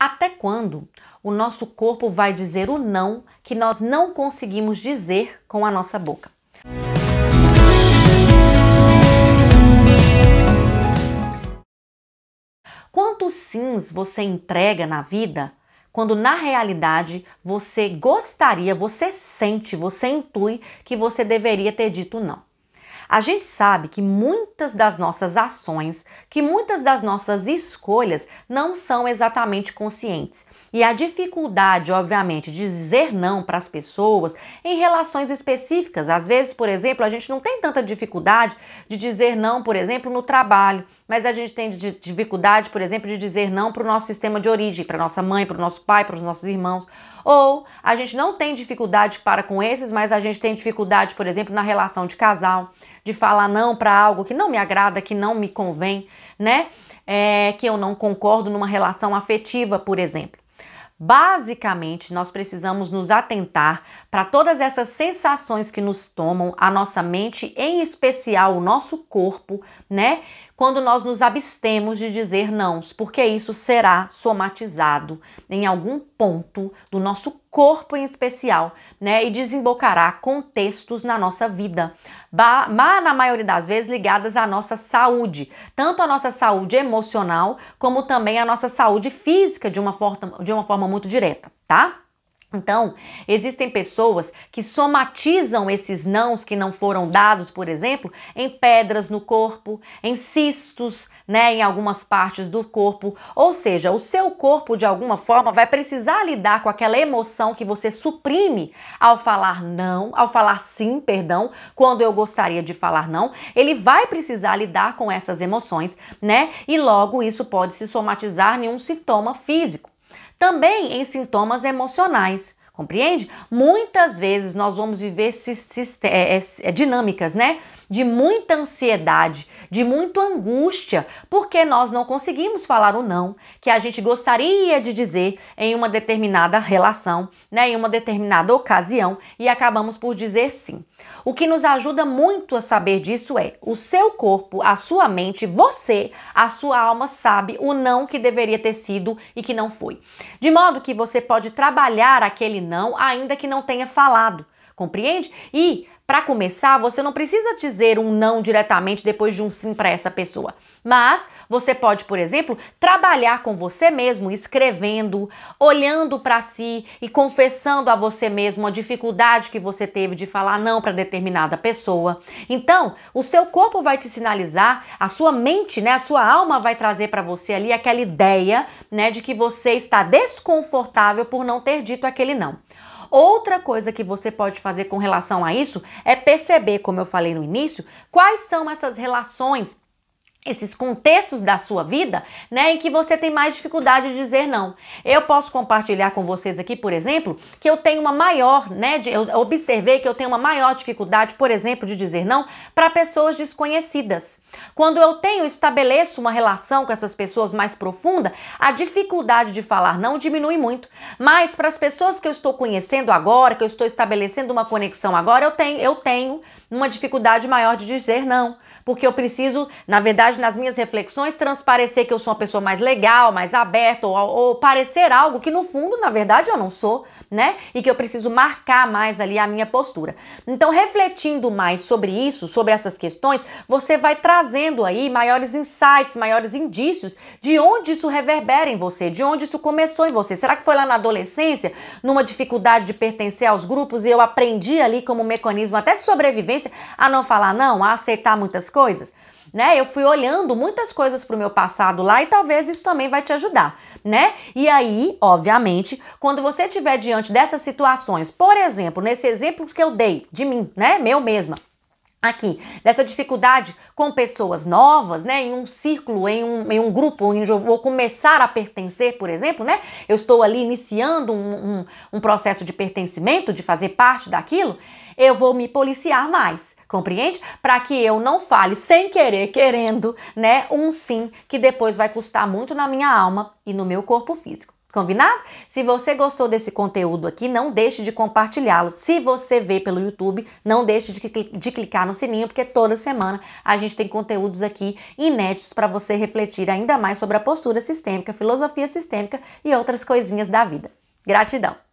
Até quando o nosso corpo vai dizer o não que nós não conseguimos dizer com a nossa boca? Quantos sims você entrega na vida quando na realidade você gostaria, você sente, você intui que você deveria ter dito não? A gente sabe que muitas das nossas ações, que muitas das nossas escolhas não são exatamente conscientes. E a dificuldade, obviamente, de dizer não para as pessoas em relações específicas. Às vezes, por exemplo, a gente não tem tanta dificuldade de dizer não, por exemplo, no trabalho, mas a gente tem dificuldade, por exemplo, de dizer não para o nosso sistema de origem, para nossa mãe, para o nosso pai, para os nossos irmãos. Ou a gente não tem dificuldade para com esses, mas a gente tem dificuldade, por exemplo, na relação de casal, de falar não para algo que não me agrada, que não me convém, né? Que eu não concordo numa relação afetiva, por exemplo. Basicamente, nós precisamos nos atentar para todas essas sensações que nos tomam a nossa mente, em especial o nosso corpo, né? Quando nós nos abstemos de dizer não, porque isso será somatizado em algum ponto do nosso corpo em especial, né? E desembocará contextos na nossa vida, na maioria das vezes ligadas à nossa saúde, tanto a nossa saúde emocional como também a nossa saúde física de uma forma muito direta, tá? Então, existem pessoas que somatizam esses nãos que não foram dados, por exemplo, em pedras no corpo, em cistos, né, em algumas partes do corpo. Ou seja, o seu corpo, de alguma forma, vai precisar lidar com aquela emoção que você suprime ao falar não, ao falar sim, perdão, quando eu gostaria de falar não. Ele vai precisar lidar com essas emoções, né? E logo isso pode se somatizar em um sintoma físico. Também em sintomas emocionais, compreende? Muitas vezes nós vamos viver dinâmicas, né? De muita ansiedade, de muita angústia, porque nós não conseguimos falar o não que a gente gostaria de dizer em uma determinada relação, né? Em uma determinada ocasião, e acabamos por dizer sim. O que nos ajuda muito a saber disso é o seu corpo, a sua mente, você, a sua alma sabe o não que deveria ter sido e que não foi. De modo que você pode trabalhar aquele não ainda que não tenha falado, compreende? E para começar, você não precisa dizer um não diretamente depois de um sim para essa pessoa. Mas você pode, por exemplo, trabalhar com você mesmo, escrevendo, olhando para si e confessando a você mesmo a dificuldade que você teve de falar não para determinada pessoa. Então, o seu corpo vai te sinalizar, a sua mente, né, a sua alma vai trazer para você ali aquela ideia, né, de que você está desconfortável por não ter dito aquele não. Outra coisa que você pode fazer com relação a isso é perceber, como eu falei no início, quais são essas relações, esses contextos da sua vida, né, em que você tem mais dificuldade de dizer não. Eu posso compartilhar com vocês aqui, por exemplo, que eu tenho uma maior, né, eu observei que eu tenho uma maior dificuldade, por exemplo, de dizer não para pessoas desconhecidas. Quando eu estabeleço uma relação com essas pessoas mais profunda, a dificuldade de falar não diminui muito. Mas para as pessoas que eu estou conhecendo agora, que eu estou estabelecendo uma conexão agora, eu tenho uma dificuldade maior de dizer não. Porque eu preciso, na verdade, nas minhas reflexões, transparecer que eu sou uma pessoa mais legal, mais aberta, ou parecer algo que no fundo, na verdade, eu não sou, né? E que eu preciso marcar mais ali a minha postura. Então, refletindo mais sobre isso, sobre essas questões, você vai trazendo aí maiores insights, maiores indícios de onde isso reverbera em você, de onde isso começou em você. Será que foi lá na adolescência, numa dificuldade de pertencer aos grupos, e eu aprendi ali como mecanismo até de sobrevivência a não falar não, a aceitar muitas coisas, né? Eu fui olhando muitas coisas pro meu passado lá e talvez isso também vai te ajudar, né? E aí, obviamente, quando você estiver diante dessas situações, por exemplo, nesse exemplo que eu dei de mim, né? Meu mesma, aqui, dessa dificuldade com pessoas novas, né, em um círculo, em um grupo, onde eu vou começar a pertencer, por exemplo, né, eu estou ali iniciando um processo de pertencimento, de fazer parte daquilo, eu vou me policiar mais, compreende? Para que eu não fale sem querer, querendo, né, um sim que depois vai custar muito na minha alma e no meu corpo físico. Combinado? Se você gostou desse conteúdo aqui, não deixe de compartilhá-lo. Se você vê pelo YouTube, não deixe de clicar no sininho, porque toda semana a gente tem conteúdos aqui inéditos para você refletir ainda mais sobre a postura sistêmica, filosofia sistêmica e outras coisinhas da vida. Gratidão!